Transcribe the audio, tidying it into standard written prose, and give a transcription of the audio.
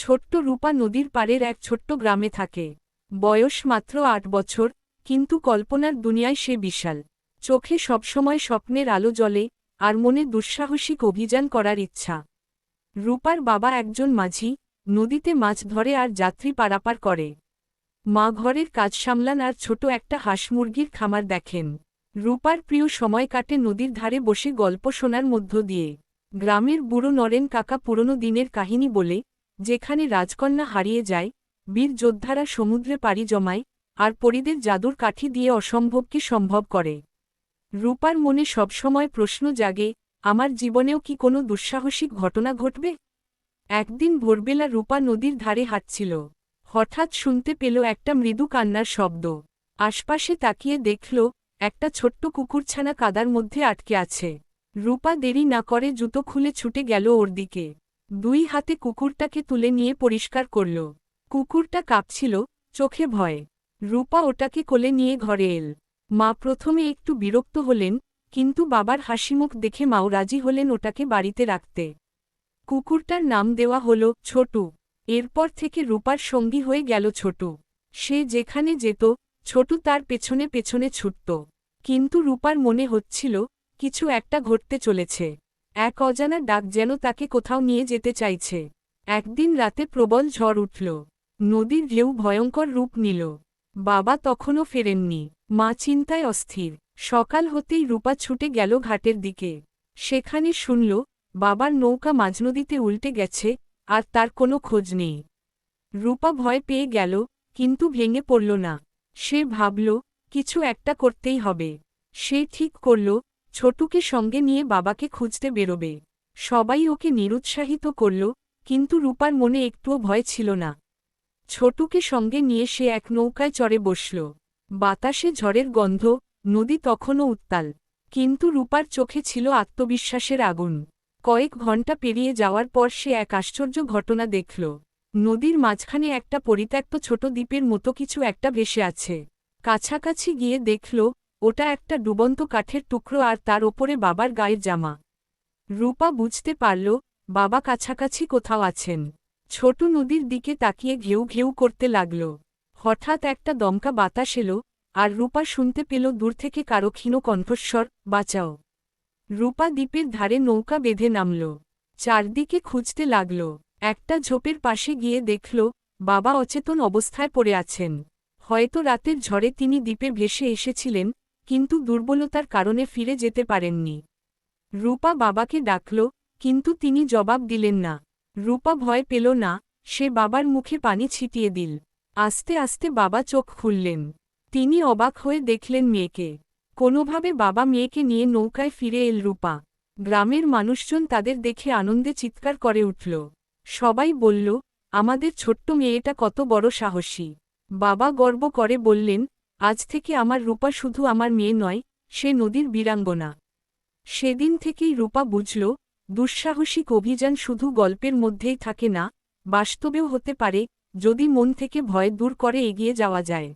ছোট্ট রূপা নদীর পাড়ের এক ছোট্ট গ্রামে থাকে। বয়স মাত্র ৮ বছর, কিন্তু কল্পনার দুনিয়ায় সে বিশাল। চোখে সবসময় স্বপ্নের আলো জ্বলে, আর মনে দুঃসাহসিক অভিযান করার ইচ্ছা। রূপার বাবা একজন মাঝি, নদীতে মাছ ধরে আর যাত্রী পারাপার করে। মা ঘরের কাজ সামলান আর ছোট একটা হাঁস মুরগির খামার দেখেন। রূপার প্রিয় সময় কাটে নদীর ধারে বসে গল্প শোনার মধ্য দিয়ে। গ্রামের বুড়ো নরেন কাকা পুরনো দিনের কাহিনী বলে, যেখানে রাজকন্যা হারিয়ে যায়, বীর যোদ্ধারা সমুদ্রে পাড়ি জমায়, আর পরীদের জাদুর কাঠি দিয়ে অসম্ভবকে সম্ভব করে। রূপার মনে সবসময় প্রশ্ন জাগে, আমার জীবনেও কি কোনো দুঃসাহসিক ঘটনা ঘটবে? একদিন ভোরবেলা রূপা নদীর ধারে হাঁটছিল। হঠাৎ শুনতে পেল একটা মৃদু কান্নার শব্দ। আশপাশে তাকিয়ে দেখল, একটা ছোট্ট কুকুরছানা কাদার মধ্যে আটকে আছে। রূপা দেরি না করে জুতো খুলে ছুটে গেল ওর দিকে। 2 হাতে কুকুরটাকে তুলে নিয়ে পরিষ্কার করল। কুকুরটা কাঁপছিল, চোখে ভয়। রূপা ওটাকে কোলে নিয়ে ঘরে এল। মা প্রথমে একটু বিরক্ত হলেন, কিন্তু বাবার হাসিমুখ দেখে মাও রাজি হলেন ওটাকে বাড়িতে রাখতে। কুকুরটার নাম দেওয়া হল ছোটু। এরপর থেকে রূপার সঙ্গী হয়ে গেল ছোটু। সে যেখানে যেত, ছোটু তার পেছনে পেছনে ছুটত। কিন্তু রূপার মনে হচ্ছিল, কিছু একটা ঘটতে চলেছে। এক অজানা ডাক যেন তাকে কোথাও নিয়ে যেতে চাইছে। একদিন রাতে প্রবল ঝড় উঠল। নদীর ঢেউ ভয়ঙ্কর রূপ নিল। বাবা তখনও ফেরেননি। মা চিন্তায় অস্থির। সকাল হতেই রূপা ছুটে গেল ঘাটের দিকে। সেখানে শুনল, বাবার নৌকা মাঝনদীতে উল্টে গেছে, আর তার কোনো খোঁজ নেই। রূপা ভয় পেয়ে গেল, কিন্তু ভেঙে পড়ল না। সে ভাবল, কিছু একটা করতেই হবে। সে ঠিক করল, ছোটুকে সঙ্গে নিয়ে বাবাকে খুঁজতে বেরোবে। সবাই ওকে নিরুৎসাহিত করল, কিন্তু রূপার মনে একটুও ভয় ছিল না। ছোটুকে সঙ্গে নিয়ে সে এক নৌকায় চড়ে বসল। বাতাসে ঝড়ের গন্ধ, নদী তখনও উত্তাল। কিন্তু রূপার চোখে ছিল আত্মবিশ্বাসের আগুন। কয়েক ঘণ্টা পেরিয়ে যাওয়ার পর সে এক আশ্চর্য ঘটনা দেখল। নদীর মাঝখানে একটা পরিত্যক্ত ছোট দ্বীপের মতো কিছু একটা ভেসে আছে। কাছাকাছি গিয়ে দেখল, ওটা একটা ডুবন্ত কাঠের টুকরো আর তার ওপরে বাবার গায়ের জামা। রূপা বুঝতে পারল, বাবা কাছাকাছি কোথাও আছেন। ছোট নদীর দিকে তাকিয়ে ঘেউ ঘেউ করতে লাগল। হঠাৎ একটা দমকা বাতাস এলো, আর রূপা শুনতে পেল দূর থেকে কারো ক্ষীণ কণ্ঠস্বর, বাঁচাও। রূপা দ্বীপের ধারে নৌকা বেঁধে নামল। চারদিকে খুঁজতে লাগল। একটা ঝোপের পাশে গিয়ে দেখল, বাবা অচেতন অবস্থায় পড়ে আছেন। হয়তো রাতের ঝড়ে তিনি দ্বীপে ভেসে এসেছিলেন, কিন্তু দুর্বলতার কারণে ফিরে যেতে পারেননি। রূপা বাবাকে ডাকল, কিন্তু তিনি জবাব দিলেন না। রূপা ভয় পেল না, সে বাবার মুখে পানি ছিটিয়ে দিল। আস্তে আস্তে বাবা চোখ খুললেন। তিনি অবাক হয়ে দেখলেন মেয়েকে। কোনোভাবে বাবা মেয়েকে নিয়ে নৌকায় ফিরে এল। রূপা, গ্রামের মানুষজন তাদের দেখে আনন্দে চিৎকার করে উঠল। সবাই বলল, আমাদের ছোট্ট মেয়েটা কত বড় সাহসী। বাবা গর্ব করে বললেন, আজ থেকে আমার রূপা শুধু আমার মেয়ে নয়, সে নদীর বীরাঙ্গনা। সেদিন থেকেই রূপা বুঝল, দুঃসাহসিক অভিযান শুধু গল্পের মধ্যেই থাকে না, বাস্তবেও হতে পারে, যদি মন থেকে ভয় দূর করে এগিয়ে যাওয়া যায়।